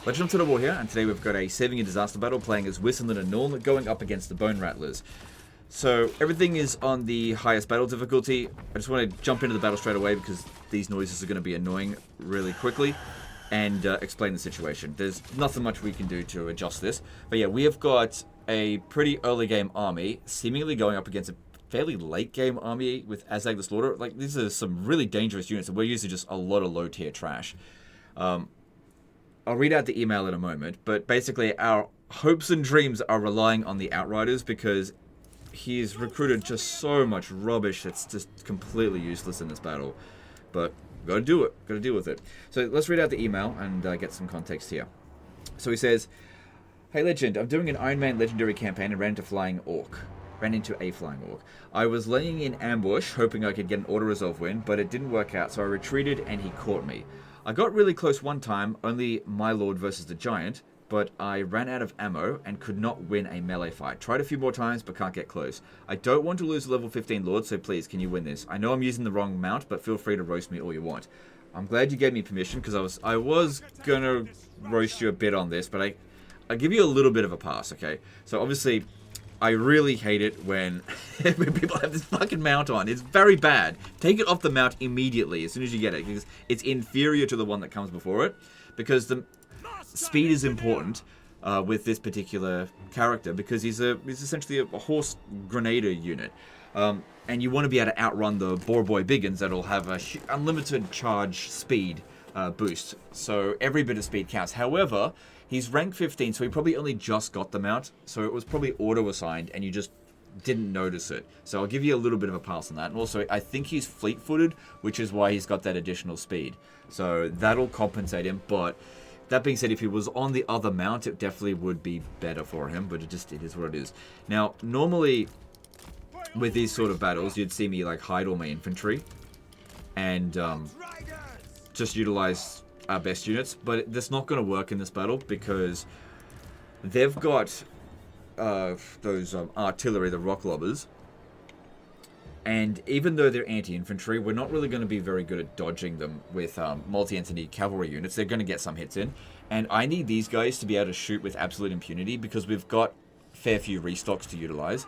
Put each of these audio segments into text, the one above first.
Legend of Total War here, and today we've got a saving and disaster battle playing as Whistling and Norn going up against the Bone Rattlers. So everything is on the highest battle difficulty. I just want to jump into the battle straight away because these noises are going to be annoying really quickly and explain the situation. There's nothing much we can do to adjust this. But yeah, we have got a pretty early game army seemingly going up against a fairly late game army with Azag the Slaughter. Like, these are some really dangerous units, and we're using just a lot of low tier trash. I'll read out the email in a moment, but basically our hopes and dreams are relying on the Outriders because he's recruited just so much rubbish that's just completely useless in this battle. But gotta do it, gotta deal with it. So let's read out the email and get some context here. So he says, "Hey Legend, I'm doing an Iron Man Legendary campaign and ran into a flying orc. I was laying in ambush, hoping I could get an auto-resolve win, but it didn't work out, so I retreated and he caught me. I got really close one time, only my lord versus the giant, but I ran out of ammo and could not win a melee fight. Tried a few more times, but can't get close. I don't want to lose a level 15 lord, so please, can you win this? I know I'm using the wrong mount, but feel free to roast me all you want." I'm glad you gave me permission, because I was gonna roast you a bit on this, but I'll give you a little bit of a pass, okay? So obviously, I really hate it when people have this fucking mount on. It's very bad. Take it off the mount immediately as soon as you get it, because it's inferior to the one that comes before it. Because the speed is important with this particular character, because he's essentially a horse grenader unit. And you want to be able to outrun the Boar Boy Biggins that'll have a unlimited charge speed boost. So every bit of speed counts. However, he's rank 15, so he probably only just got the mount, so it was probably auto-assigned, and you just didn't notice it. So I'll give you a little bit of a pass on that. And also, I think he's fleet-footed, which is why he's got that additional speed. So that'll compensate him, but that being said, if he was on the other mount, it definitely would be better for him, but it is what it is. Now, normally, with these sort of battles, you'd see me, like, hide all my infantry, and just utilize our best units, but that's not going to work in this battle because they've got those artillery, the rock lobbers, and even though they're anti-infantry, we're not really going to be very good at dodging them with multi-entity cavalry units. They're going to get some hits in, and I need these guys to be able to shoot with absolute impunity because we've got a fair few restocks to utilize,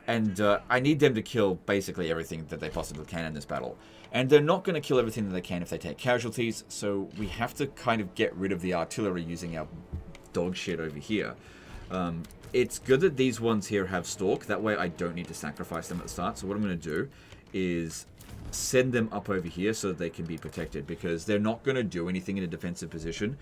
and I need them to kill basically everything that they possibly can in this battle. And they're not going to kill everything that they can if they take casualties, so we have to kind of get rid of the artillery using our dog shit over here. It's good that these ones here have stalk, that way I don't need to sacrifice them at the start. So what I'm going to do is send them up over here so that they can be protected, because they're not going to do anything in a defensive position.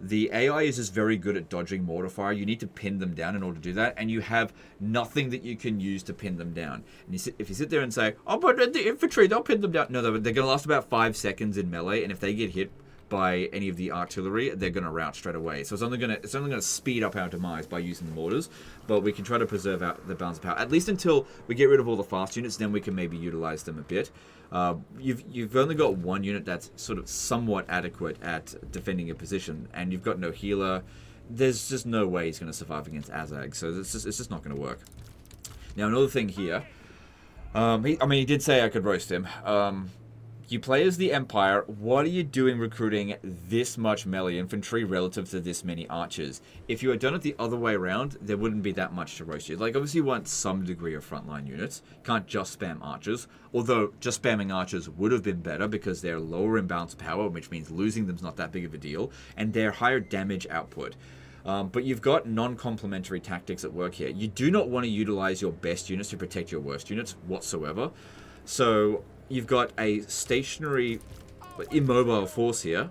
The AI is just very good at dodging mortar fire. You need to pin them down in order to do that, and you have nothing that you can use to pin them down. And if you sit there and say, "Oh, but the infantry, they'll pin them down." No, they're going to last about 5 seconds in melee, and if they get hit by any of the artillery, they're going to rout straight away. So it's only going to speed up our demise by using the mortars, but we can try to preserve the balance of power, at least until we get rid of all the fast units. Then we can maybe utilize them a bit. You've only got one unit that's sort of somewhat adequate at defending your position, and you've got no healer. There's just no way he's going to survive against Azag, so it's just not going to work. Now, another thing here, he did say I could roast him. You play as the Empire. What are you doing recruiting this much melee infantry relative to this many archers? If you had done it the other way around, there wouldn't be that much to roast you. Like, obviously you want some degree of frontline units. Can't just spam archers. Although, just spamming archers would have been better because they're lower in balance power, which means losing them's not that big of a deal. And they're higher damage output. But you've got non-complementary tactics at work here. You do not want to utilize your best units to protect your worst units whatsoever. So you've got a stationary, immobile force here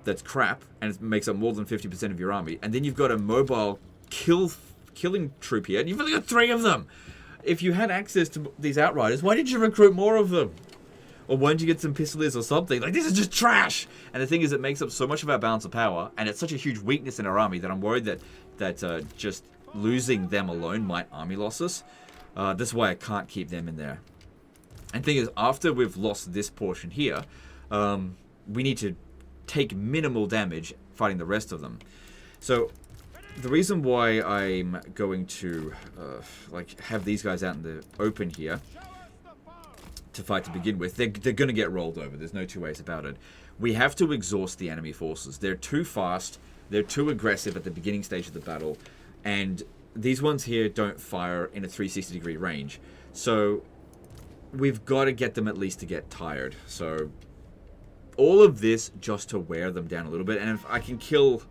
that's crap, and it makes up more than 50% of your army. And then you've got a mobile killing troop here, and you've only got 3 of them. If you had access to these Outriders, why didn't you recruit more of them? Or why didn't you get some pistoliers or something? Like, this is just trash! And the thing is, it makes up so much of our balance of power, and it's such a huge weakness in our army that I'm worried that just losing them alone might army loss us. This is why I can't keep them in there. And the thing is, after we've lost this portion here, we need to take minimal damage fighting the rest of them. So the reason why I'm going to have these guys out in the open here to fight to begin with, they're going to get rolled over. There's no two ways about it. We have to exhaust the enemy forces. They're too fast. They're too aggressive at the beginning stage of the battle, and these ones here don't fire in a 360-degree range. So we've got to get them at least to get tired. So all of this just to wear them down a little bit. And if I can kill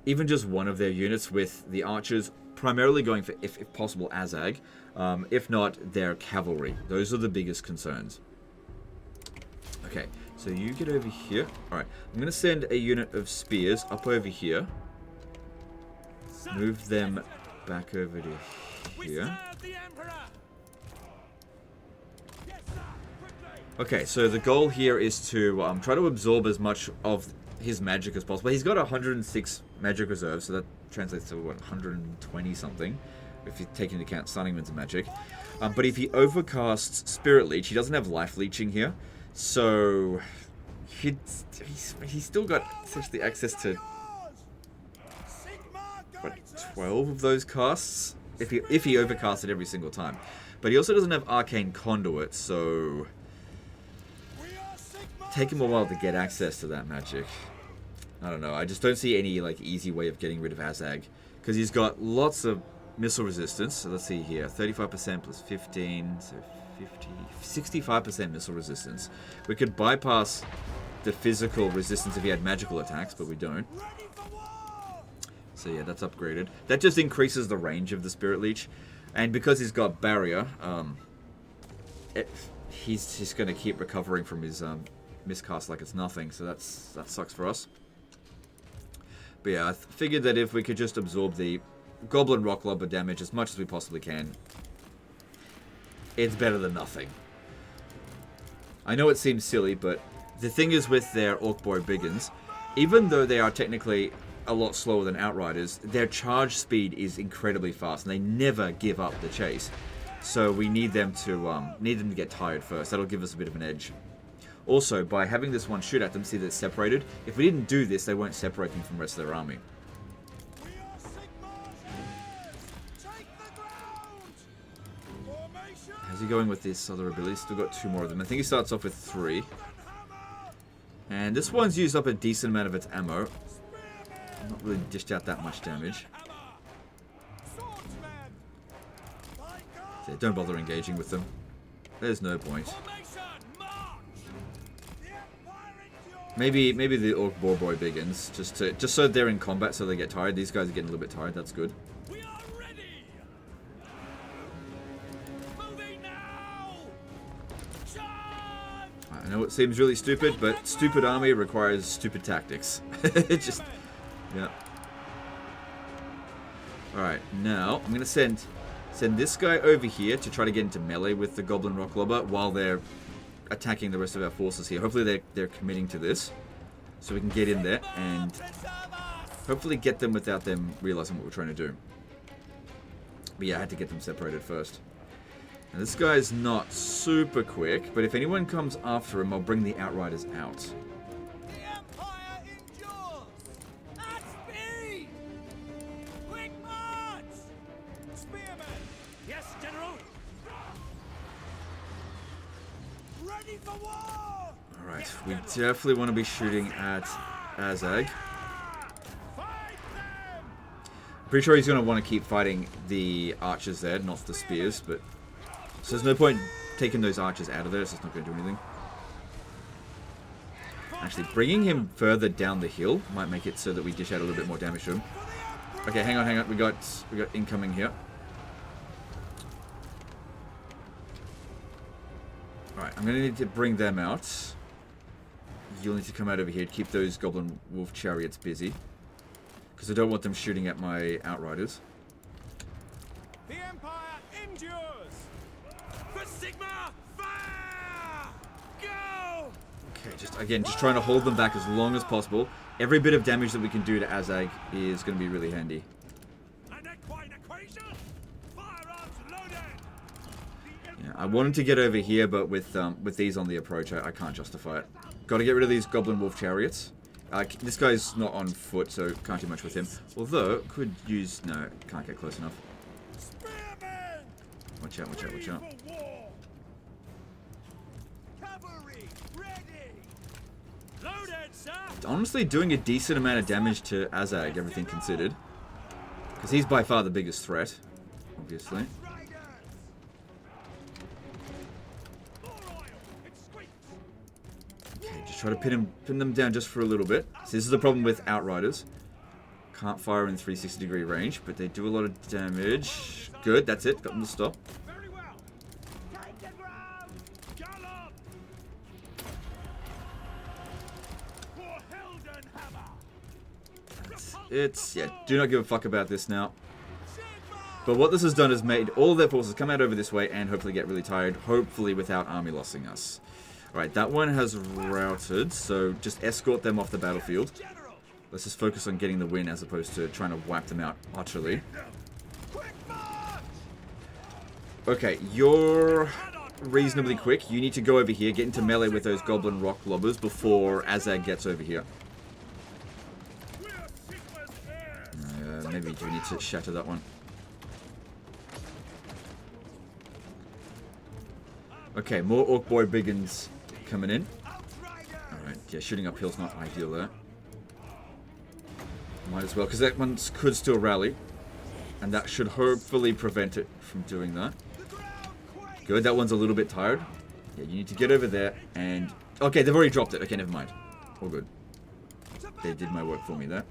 even just one of their units with the archers, primarily going for, if possible, Azag. If not, their cavalry. Those are the biggest concerns. Okay, so you get over here. Alright, I'm going to send a unit of spears up over here. Move them back over to here. Okay, so the goal here is to try to absorb as much of his magic as possible. He's got 106 magic reserves, so that translates to, what, 120 something, if you take into account Stunning Winds of Magic. But if he overcasts Spirit Leech, he doesn't have Life Leeching here, so he's still got essentially access to, what, 12 of those casts? If he overcasts it every single time. But he also doesn't have Arcane Conduit, so take him a while to get access to that magic. I don't know. I just don't see any like easy way of getting rid of Azag, because he's got lots of missile resistance. So let's see here, 35% plus 15, so 65% missile resistance. We could bypass the physical resistance if he had magical attacks, but we don't. So yeah, that's upgraded. That just increases the range of the Spirit Leech, and because he's got barrier, he's just going to keep recovering from his miscast like it's nothing. So that sucks for us. But yeah, I figured that if we could just absorb the Goblin Rock Lobber damage as much as we possibly can, it's better than nothing. I know it seems silly, but the thing is with their Orc Boy Biggins, even though they are technically a lot slower than Outriders, their charge speed is incredibly fast, and they never give up the chase. So we need them to get tired first. That'll give us a bit of an edge. Also, by having this one shoot at them, see that it's separated. If we didn't do this, they won't separate them from the rest of their army. How's he going with this other ability? Still got 2 more of them. I think he starts off with 3. And this one's used up a decent amount of its ammo. Not really dished out that much damage. So don't bother engaging with them. There's no point. Maybe the Orc Boar Boy Biggins, just so they're in combat, so they get tired. These guys are getting a little bit tired. That's good. I know it seems really stupid, but stupid army requires stupid tactics. It's just, yeah. All right, now I'm gonna send this guy over here to try to get into melee with the Goblin Rock Lobber while they're attacking the rest of our forces here. Hopefully they're committing to this, so we can get in there and hopefully get them without them realizing what we're trying to do. But yeah, I had to get them separated first. Now this guy's not super quick, but if anyone comes after him, I'll bring the Outriders out. The Empire endures! At speed! Quick march! Spearmen! Yes, General! Ready for war! Alright, we definitely want to be shooting at Azag. Pretty sure he's going to want to keep fighting the archers there, not the spears, but so there's no point taking those archers out of there, so it's not going to do anything. Actually, bringing him further down the hill might make it so that we dish out a little bit more damage to him. Okay, hang on. We got incoming here. Alright, I'm going to need to bring them out. You'll need to come out over here to keep those Goblin Wolf Chariots busy, because I don't want them shooting at my Outriders. The Empire endures! For Sigma, fire! Go! Okay, just trying to hold them back as long as possible. Every bit of damage that we can do to Azag is going to be really handy. An equine equation! Firearms loaded! Yeah, I wanted to get over here, but with these on the approach, I can't justify it. Got to get rid of these Goblin Wolf Chariots. This guy's not on foot, so can't do much with him. Although, could use... No, can't get close enough. Watch out. Cavalry ready! Loaded! ahead, sir. Honestly doing a decent amount of damage to Azag, everything considered. Because he's by far the biggest threat, obviously. Okay, just try to pin them down just for a little bit. So this is the problem with Outriders. Can't fire in 360-degree range, but they do a lot of damage. Good, that's it. Got them to stop. Very well. Take the ground. Gallop. For Heldenhammer. Yeah, do not give a fuck about this now. But what this has done is made all of their forces come out over this way and hopefully get really tired, hopefully without army lossing us. Alright, that one has routed, so just escort them off the battlefield. Let's just focus on getting the win as opposed to trying to wipe them out utterly. Okay, you're reasonably quick. You need to go over here, get into melee with those goblin rock lobbers before Azag gets over here. Maybe you do need to shatter that one. Okay, more Orc Boy Biggins coming in. Alright, yeah, shooting uphill's not ideal there. Might as well, because that one could still rally. And that should hopefully prevent it from doing that. Good, that one's a little bit tired. Yeah, you need to get over there and... Okay, they've already dropped it. Okay, never mind. All good. They did my work for me there.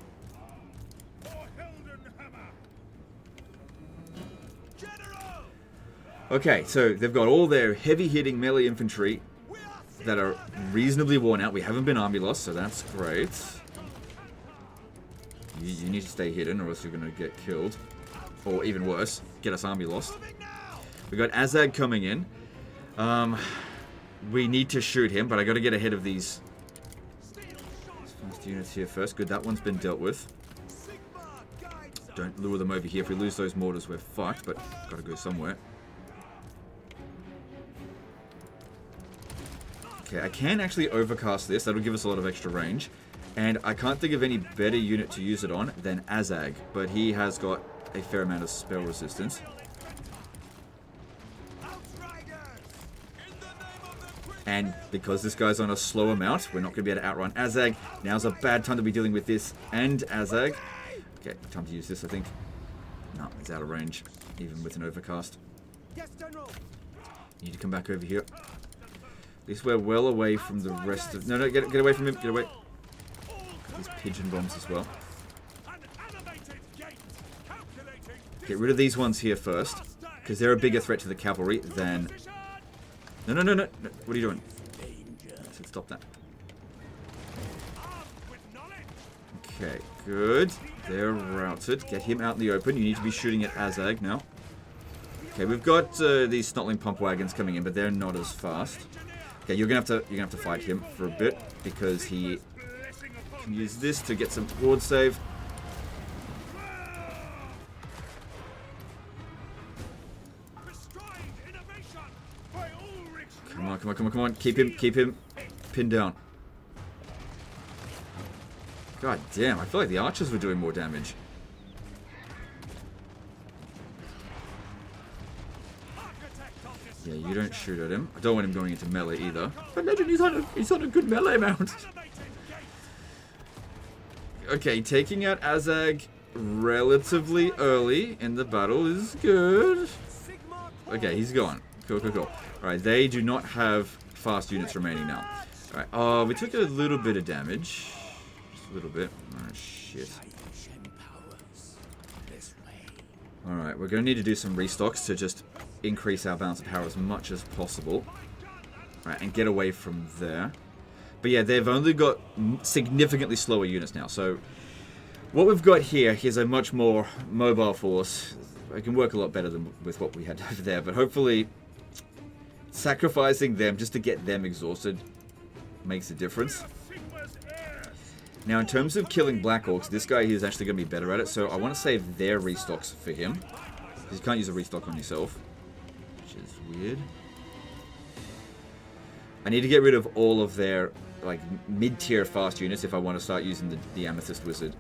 Okay, so they've got all their heavy-hitting melee infantry that are reasonably worn out. We haven't been army lost, so that's great. You need to stay hidden or else you're going to get killed. Or even worse, get us army lost. We got Azag coming in. We need to shoot him, but I got to get ahead of these fast units here first. Good, that one's been dealt with. Don't lure them over here. If we lose those mortars, we're fucked, but got to go somewhere. Okay, I can actually overcast this. That'll give us a lot of extra range. And I can't think of any better unit to use it on than Azag, but he has got a fair amount of spell resistance. And because this guy's on a slower mount, we're not going to be able to outrun Azag. Now's a bad time to be dealing with this and Azag. Okay, time to use this, I think. No, it's out of range, even with an overcast. Yes, General. You need to come back over here. At least we're well away from the rest of... No, get away from him. Get away. Got these pigeon bombs as well. Get rid of these ones here first, because they're a bigger threat to the cavalry than... No. What are you doing? I said stop that. Okay, good. They're routed. Get him out in the open. You need to be shooting at Azag now. Okay, we've got these snotling pump wagons coming in, but they're not as fast. Okay, you're gonna have to fight him for a bit because he can use this to get some ward save. Come on. Keep him pinned down. God damn, I feel like the archers were doing more damage. Yeah, you don't shoot at him. I don't want him going into melee either. But imagine he's on a good melee mount. Okay, taking out Azag relatively early in the battle is good. Okay, he's gone. Cool. Alright, they do not have fast units remaining now. Alright, oh, we took a little bit of damage. Just a little bit. Oh, shit. Alright, we're going to need to do some restocks to just increase our balance of power as much as possible. Alright, and get away from there. But yeah, they've only got significantly slower units now. So, what we've got here is a much more mobile force. It can work a lot better than with what we had over there. But hopefully, sacrificing them just to get them exhausted makes a difference. Now, in terms of killing Black Orcs, this guy here is actually going to be better at it. So, I want to save their restocks for him. Because you can't use a restock on yourself. Which is weird. I need to get rid of all of their like mid-tier fast units if I want to start using the Amethyst Wizard.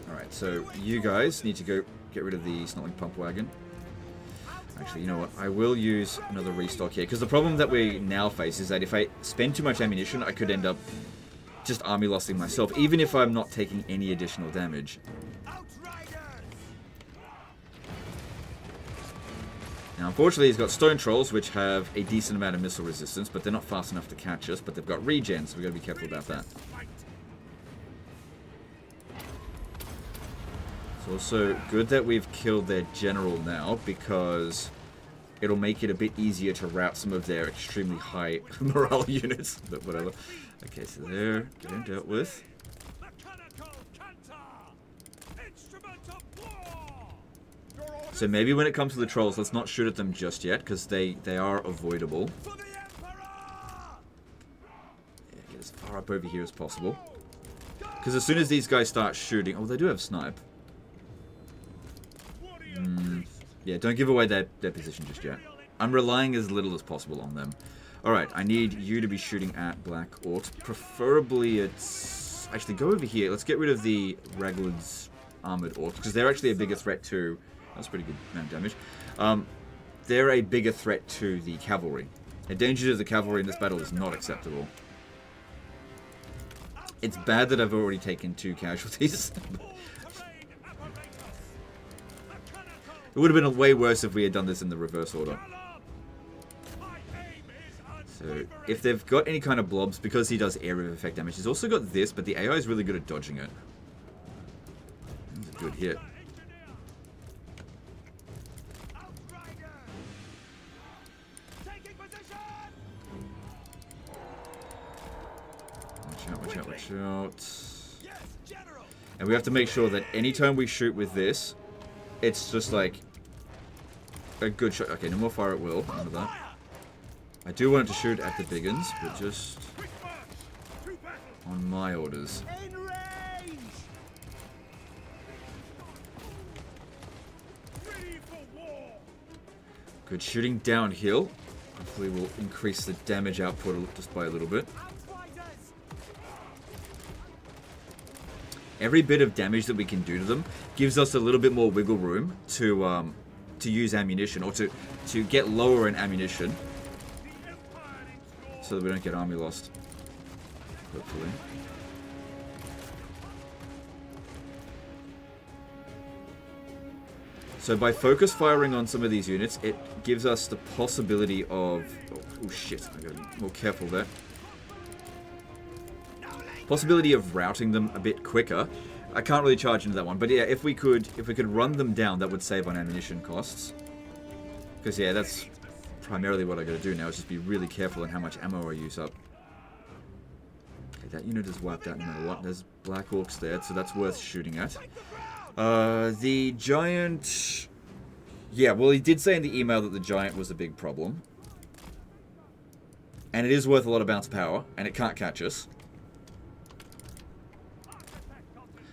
Alright, so you guys need to go get rid of the Snotling Pump Wagon. Actually, you know what? I will use another restock here. Because the problem that we now face is that if I spend too much ammunition, I could end up just army lossing myself, even if I'm not taking any additional damage. Now, unfortunately, he's got stone trolls, which have a decent amount of missile resistance, but they're not fast enough to catch us, but they've got regen, so we've got to be careful about that. It's also good that we've killed their general now, because it'll make it a bit easier to rout some of their extremely high morale units, but whatever. Okay, so they're getting dealt with. So maybe when it comes to the trolls, let's not shoot at them just yet, because they are avoidable. Yeah, get as far up over here as possible. Because as soon as these guys start shooting... Oh, they do have snipe. Yeah, don't give away their position just yet. I'm relying as little as possible on them. Alright, I need you to be shooting at Black Orcs. Preferably it's... Actually, go over here. Let's get rid of the Raglad's Armored Orcs, because they're actually a bigger threat to... That's pretty good amount of damage. They're a bigger threat to the cavalry. The danger to the cavalry in this battle is not acceptable. It's bad that I've already taken 2 casualties. It would have been way worse if we had done this in the reverse order. So, if they've got any kind of blobs, because he does area of effect damage, he's also got this, but the AI is really good at dodging it. That's a good hit. Watch out, watch out, watch out. And we have to make sure that anytime we shoot with this, it's just like a good shot. Okay, no more fire at will. None of that. I do want it to shoot at the big uns, but just on my orders. Good shooting downhill. Hopefully we'll increase the damage output just by a little bit. Every bit of damage that we can do to them gives us a little bit more wiggle room to use ammunition, or to get lower in ammunition, so that we don't get army lost. Hopefully. So by focus firing on some of these units, it gives us the possibility of... Oh shit, I gotta be more careful there. Possibility of routing them a bit quicker. I can't really charge into that one, but yeah, if we could run them down, that would save on ammunition costs. Because yeah, that's primarily what I gotta do now, is just be really careful on how much ammo I use up. Okay, that unit is wiped out no matter what. There's Black Orcs there, so that's worth shooting at. The giant... Yeah, well, he did say in the email that the giant was a big problem. And it is worth a lot of bounce power, and it can't catch us.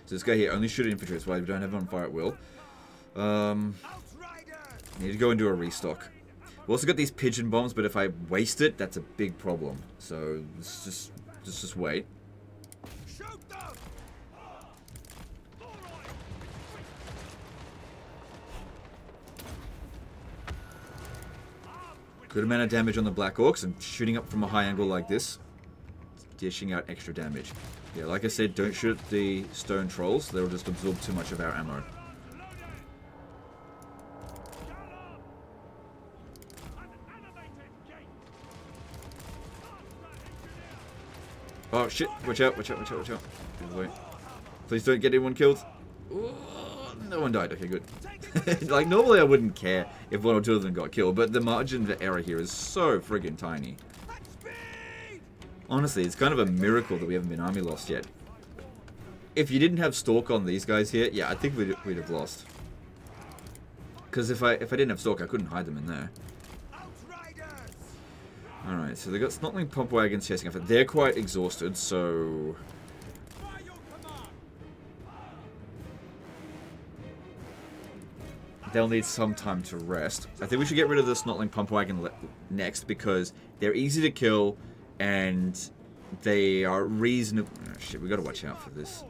So this guy here, only shoot at infantry, that's why we don't have him on fire at will. Need to go and do a restock. We've also got these pigeon bombs, but if I waste it, that's a big problem. So let's just wait. Good amount of damage on the Black Orcs, and shooting up from a high angle like this, dishing out extra damage. Yeah, like I said, don't shoot at the stone trolls. They'll just absorb too much of our ammo. Oh shit, watch out, watch out, watch out, watch out. Please don't get anyone killed. Ooh, no one died, okay, good. Like, normally I wouldn't care if 1 or 2 of them got killed, but the margin of error here is so friggin' tiny. Honestly, it's kind of a miracle that we haven't been army lost yet. If you didn't have Stalk on these guys here, yeah, I think we'd have lost. Because if I didn't have Stalk, I couldn't hide them in there. Alright, so they got Snotling Pump Wagons chasing after. They're quite exhausted, so... they'll need some time to rest. I think we should get rid of the Snotling Pump Wagon next, because they're easy to kill, and they are reasonable... Oh, shit, we gotta watch out for this.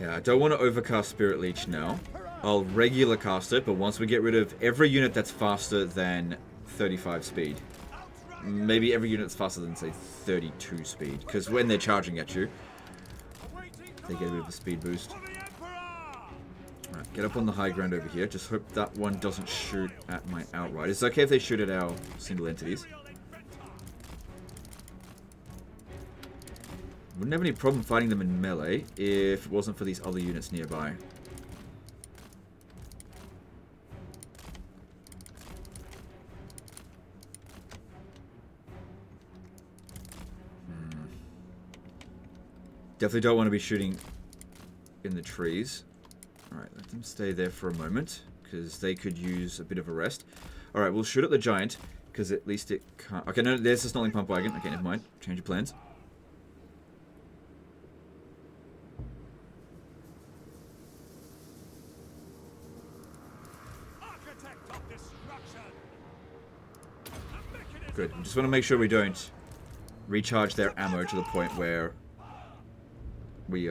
Yeah, I don't want to overcast Spirit Leech now. I'll regular cast it, but once we get rid of every unit that's faster than 35 speed. Maybe every unit that's faster than, say, 32 speed. Because when they're charging at you, they get a bit of a speed boost. Alright, get up on the high ground over here. Just hope that one doesn't shoot at my outright. It's okay if they shoot at our single entities. Wouldn't have any problem fighting them in melee if it wasn't for these other units nearby. Definitely don't want to be shooting in the trees. Alright, let them stay there for a moment, because they could use a bit of a rest. Alright, we'll shoot at the giant, because at least it can't... Okay, no, there's the Snarling Pump Wagon. Okay, never mind. Change your plans. Good. We just want to make sure we don't recharge their ammo to the point where we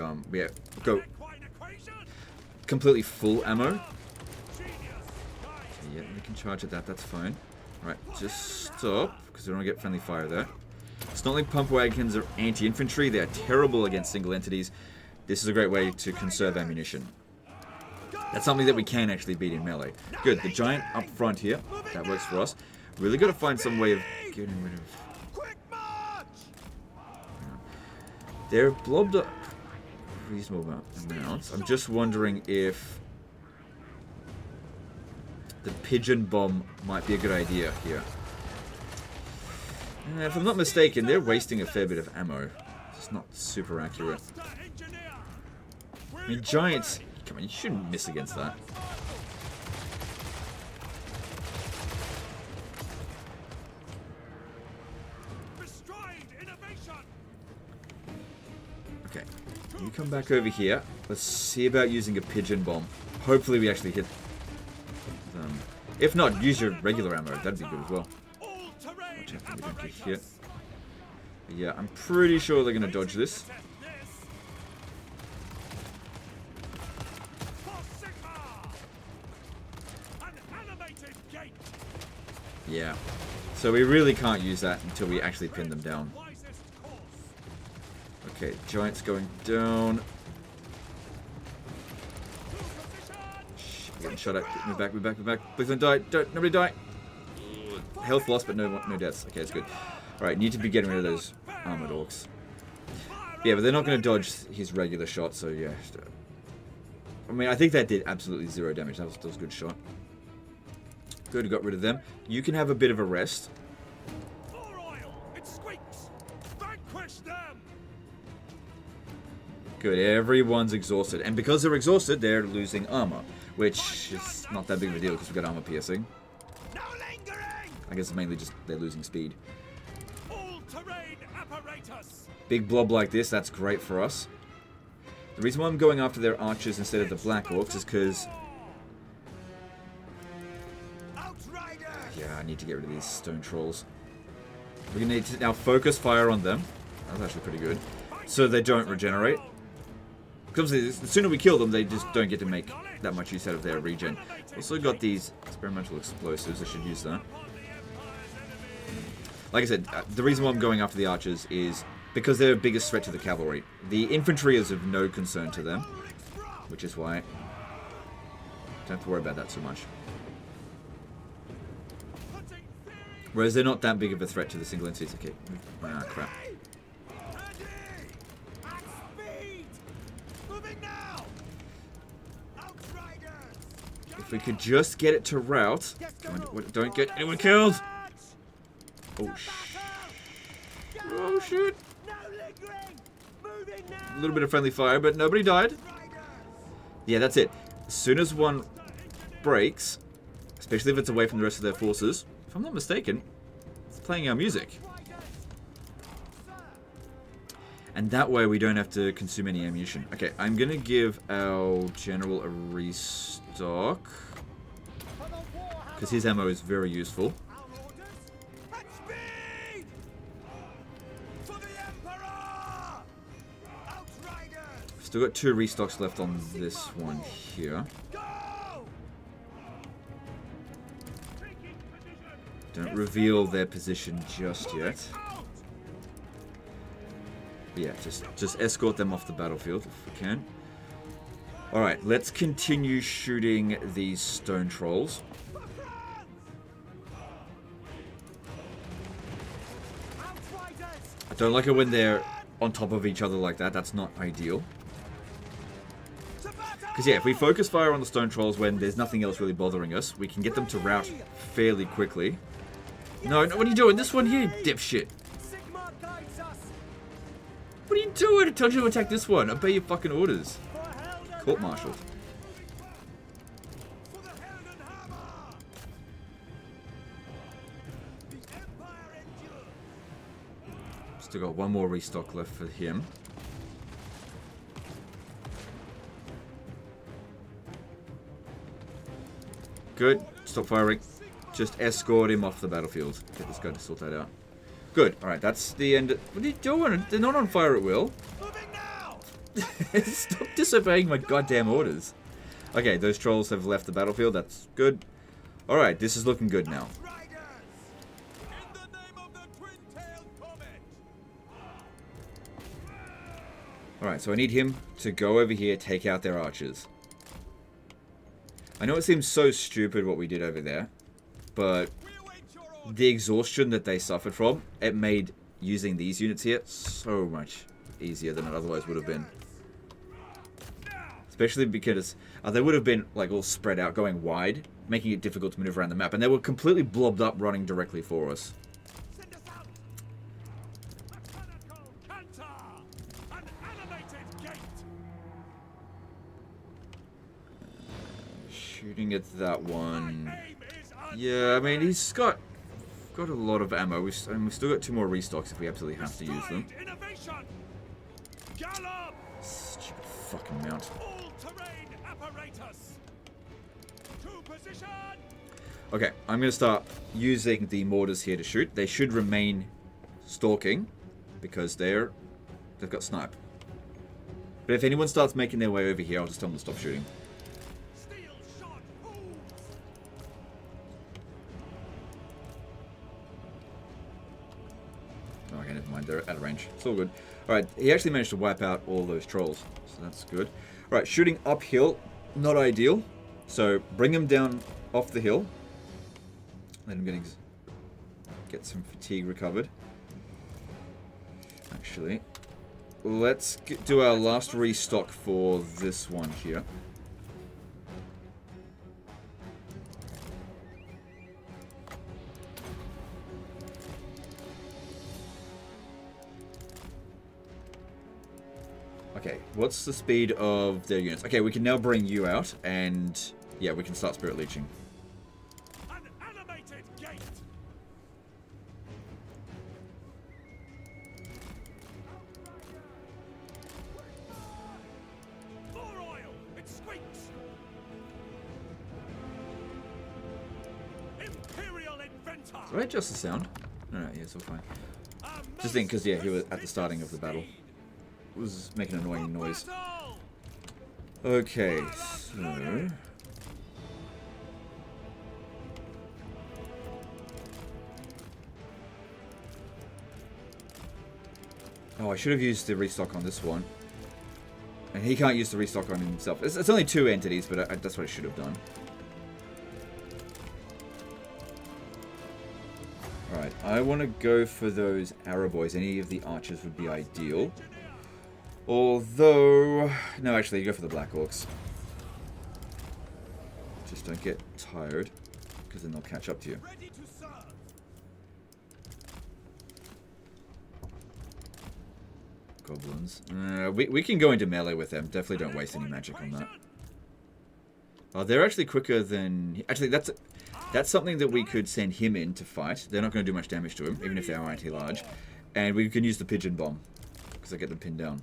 go completely full ammo. Yeah, we can charge at that. That's fine. All right, just stop because we don't get friendly fire there. Snarling Pump Wagons are anti-infantry. They are terrible against single entities. This is a great way to conserve ammunition. That's something that we can actually beat in melee. Good. The giant up front here. That works for us. Really got to find some way of getting rid of... They're blobbed up reasonable amounts. I'm just wondering if the pigeon bomb might be a good idea here. If I'm not mistaken, they're wasting a fair bit of ammo. It's not super accurate. I mean, giants... Come on, you shouldn't miss against that. Okay, you come back over here. Let's see about using a pigeon bomb. Hopefully we actually hit them. If not, use your regular ammo. That'd be good as well. Watch out that we don't get hit. But yeah, I'm pretty sure they're going to dodge this. Yeah. So we really can't use that until we actually pin them down. Okay, giant's going down. Shh, getting shot at. Move back, move back, move back. Please don't die. Don't, nobody die. Health lost, but no deaths. Okay, that's good. Alright, need to be getting rid of those armored orcs. Yeah, but they're not going to dodge his regular shot, so yeah. I mean, I think that did absolutely 0 damage. That was a good shot. Good, got rid of them. You can have a bit of a rest. Good, everyone's exhausted. And because they're exhausted, they're losing armor. Which is not that big of a deal because we've got armor piercing. I guess it's mainly just they're losing speed. Big blob like this, that's great for us. The reason why I'm going after their archers instead of the black orcs is because... Yeah, I need to get rid of these stone trolls. We're going to need to now focus fire on them. That's actually pretty good. So they don't regenerate. Because the sooner we kill them, they just don't get to make that much use out of their regen. Also got these experimental explosives. I should use that. Like I said, the reason why I'm going after the archers is because they're the biggest threat to the cavalry. The infantry is of no concern to them, which is why I don't have to worry about that so much. Whereas they're not that big of a threat to the single entities. Okay. Ah, crap. If we could just get it to rout. Don't get anyone killed. Oh, oh, shit. A little bit of friendly fire, but nobody died. Yeah, that's it. As soon as one breaks, especially if it's away from the rest of their forces, if I'm not mistaken, it's playing our music. And that way we don't have to consume any ammunition. Okay, I'm going to give our general a restock. Because his ammo is very useful. Still got 2 restocks left on this one here. Don't reveal their position just yet. But yeah, just escort them off the battlefield if we can. Alright, let's continue shooting these stone trolls. I don't like it when they're on top of each other like that. That's not ideal. Because yeah, if we focus fire on the stone trolls when there's nothing else really bothering us, we can get them to rout fairly quickly. No, what are you doing? This one here, dipshit. What are you doing? I told you to attack this one. Obey your fucking orders. Court-martialed. Still got 1 more restock left for him. Good. Stop firing. Just escort him off the battlefield. Get this guy to sort that out. Good. Alright, that's the end. What are you doing? They're not on fire at will. Stop disobeying my goddamn orders. Okay, those trolls have left the battlefield. That's good. Alright, this is looking good now. Alright, so I need him to go over here, take out their archers. I know it seems so stupid what we did over there, but the exhaustion that they suffered from, it made using these units here so much easier than it otherwise would have been. Especially because they would have been like all spread out, going wide, making it difficult to maneuver around the map, and they were completely blobbed up running directly for us. Shooting at that one. Yeah, I mean, he's got a lot of ammo. We've still got 2 more restocks if we absolutely have to use them. Stupid fucking mount. Okay, I'm going to start using the mortars here to shoot. They should remain stalking because they've got snipe. But if anyone starts making their way over here, I'll just tell them to stop shooting. Okay, never mind. They're out of range. It's all good. Alright, he actually managed to wipe out all those trolls. So that's good. Alright, shooting uphill. Not ideal. So bring them down off the hill. Let him get some fatigue recovered. Actually, let's do our last restock for this one here. Okay, what's the speed of their units? Okay, we can now bring you out, and yeah, we can start spirit leeching. An animated gate. More oil. It squeaks. Imperial inventor. Did I adjust the sound? No, yeah, it's all fine. Just think, because yeah, he was at the starting of the battle. Was making an annoying noise. Okay, so oh, I should have used the restock on this one. And he can't use the restock on himself. It's only 2 entities, but that's what I should have done. Alright, I want to go for those arrow boys. Any of the archers would be ideal. Although, no, actually, go for the Black Orcs. Just don't get tired, because then they'll catch up to you. Goblins. We can go into melee with them. Definitely don't waste any magic on that. Oh, they're actually quicker than... Actually, that's something that we could send him in to fight. They're not going to do much damage to him, even if they are anti-large. And we can use the pigeon bomb, because I get them pinned down.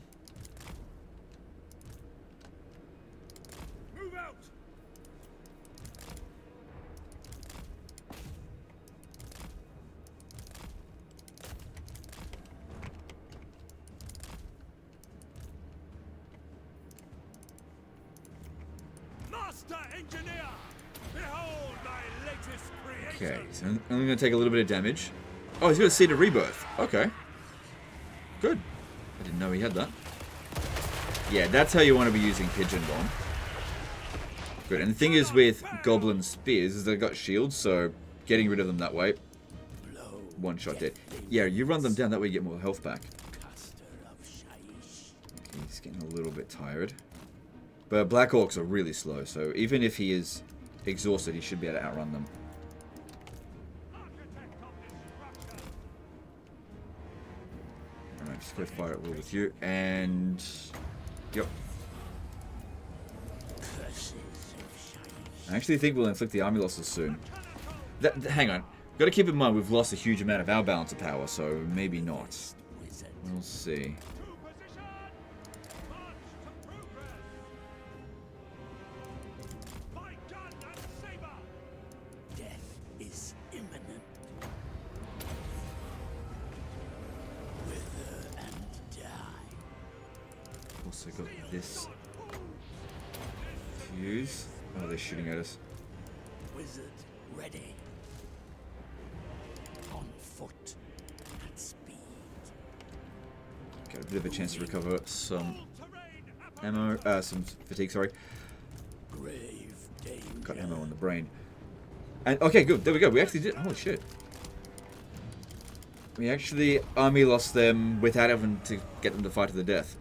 Master engineer, behold my latest creation. Okay, so I'm only going to take a little bit of damage. Oh, he's got a Seed of Rebirth. Okay. Good. I didn't know he had that. Yeah, that's how you want to be using Pigeon Bomb. Good. And the thing is with Goblin Spears is they've got shields, so getting rid of them that way. One shot dead. Yeah, you run them down, that way you get more health back. Okay, he's getting a little bit tired. But Black Orcs are really slow, so even if he is exhausted, he should be able to outrun them. Alright, just go fire at will with you, and... Yep. I actually think we'll inflict the army losses soon. Hang on. Got to keep in mind we've lost a huge amount of our balance of power, so maybe not. We'll see. Death is imminent. Wither and die. Also got this fuse. Oh, they're shooting at us. Wizard ready. On foot at speed. Got a bit of a chance to recover some ammo, some fatigue, sorry. Grave danger. Got ammo on the brain. And, okay, good, there we go, we actually did, holy shit. We actually army lost them without having to get them to fight to the death.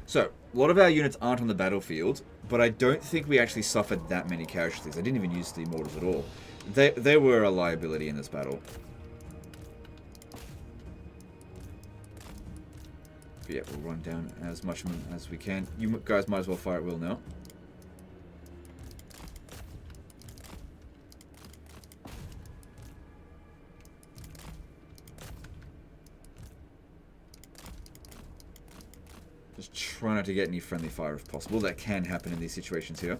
So, a lot of our units aren't on the battlefield, but I don't think we actually suffered that many casualties. I didn't even use the mortars at all. They were a liability in this battle. But yeah, we'll run down as much as we can. You guys might as well fire at will now. Just try not to get any friendly fire if possible. That can happen in these situations here.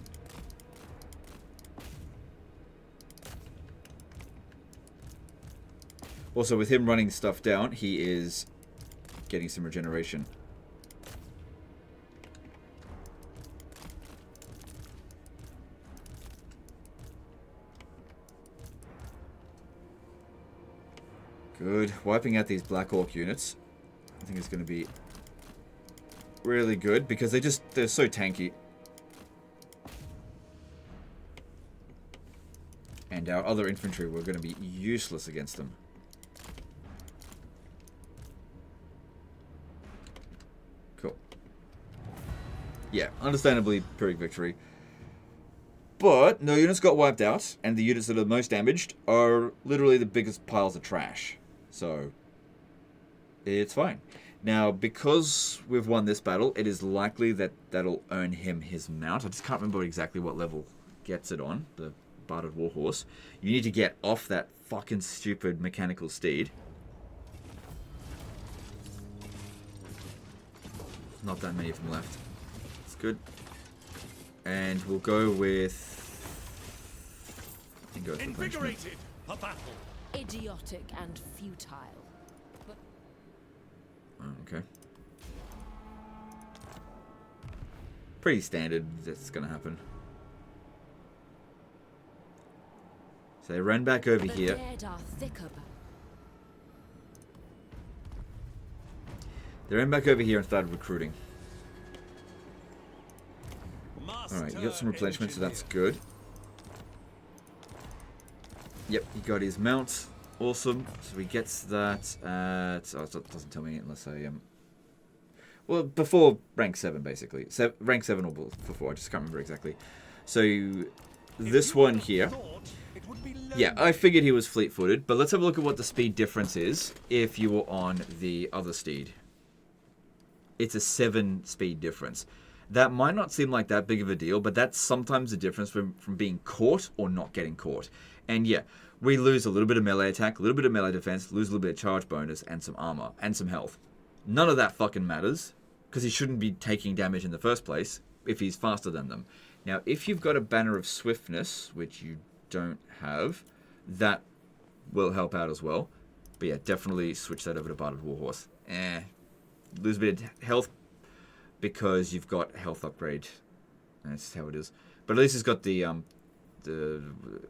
Also, with him running stuff down, he is getting some regeneration. Good. Wiping out these Black Orc units, I think it's going to be really good because they're so tanky. And our other infantry were going to be useless against them. Cool. Yeah, understandably Pyrrhic victory. But no units got wiped out, and the units that are most damaged are literally the biggest piles of trash. So it's fine. Now, because we've won this battle, it is likely that that'll earn him his mount. I just can't remember exactly what level gets it on, the Barded Warhorse. You need to get off that fucking stupid mechanical steed. Not that many of them left. It's good. And we'll go with... I think go with Invigorated for battle. Idiotic and futile. But oh, okay. Pretty standard, that's gonna happen. So they ran back over the here. dead are thicker. They ran back over here and started recruiting. Alright, you got some replenishment, so that's good. Yep, he got his mount. Awesome. So he gets that at... Oh, it doesn't tell me unless I... Well, before rank 7, basically. Rank 7 or before, I just can't remember exactly. So, this one here... Yeah, I figured he was fleet-footed, but let's have a look at what the speed difference is if you were on the other steed. It's a 7 speed difference. That might not seem like that big of a deal, but that's sometimes the difference from being caught or not getting caught. And yeah, we lose a little bit of melee attack, a little bit of melee defense, lose a little bit of charge bonus, and some armor, and some health. None of that fucking matters, because he shouldn't be taking damage in the first place if he's faster than them. Now, if you've got a banner of swiftness, which you don't have, that will help out as well. But yeah, definitely switch that over to Barded Warhorse. Lose a bit of health because you've got health upgrade That's how it is. But at least it's got the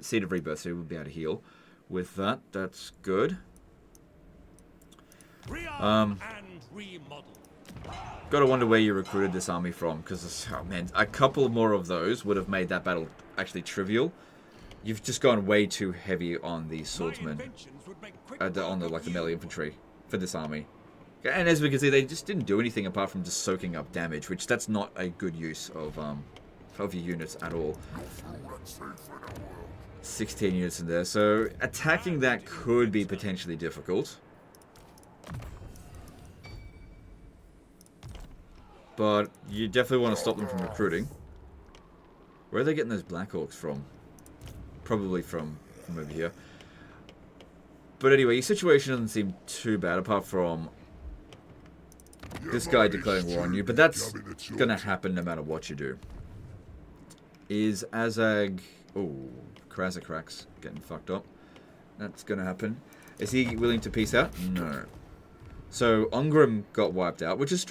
Seed of Rebirth, so we'll be able to heal with that. That's good. Rearm and remodel. Gotta wonder where you recruited this army from, because, oh man, a couple more of those would have made that battle actually trivial. You've just gone way too heavy on the swordsmen, on the melee infantry for this army. And as we can see, they just didn't do anything apart from just soaking up damage, which that's not a good use of your units at all. 16 units in there, so attacking that could be potentially difficult. But you definitely want to stop them from recruiting. Where are they getting those Black Orcs from? Probably from over here. But anyway, your situation doesn't seem too bad, apart from this guy declaring war on you. But that's going to happen no matter what you do. Is Azag... Oh, Krazakrax getting fucked up. That's going to happen. Is he willing to peace out? No. So, Ungrim got wiped out, which is...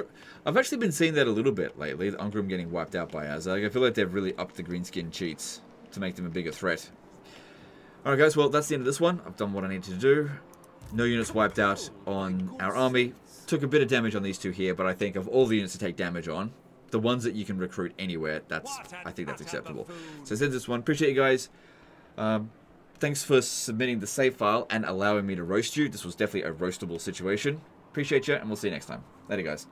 I've actually been seeing that a little bit lately, Ungrim getting wiped out by Azag. I feel like they've really upped the greenskin cheats to make them a bigger threat. Alright guys, well, that's the end of this one. I've done what I needed to do. No units wiped out on our army. Took a bit of damage on these two here, but I think of all the units to take damage on, the ones that you can recruit anywhere, I think that's acceptable. So that's this one. Appreciate you guys. Thanks for submitting the save file and allowing me to roast you. This was definitely a roastable situation. Appreciate you, and we'll see you next time. Later, guys.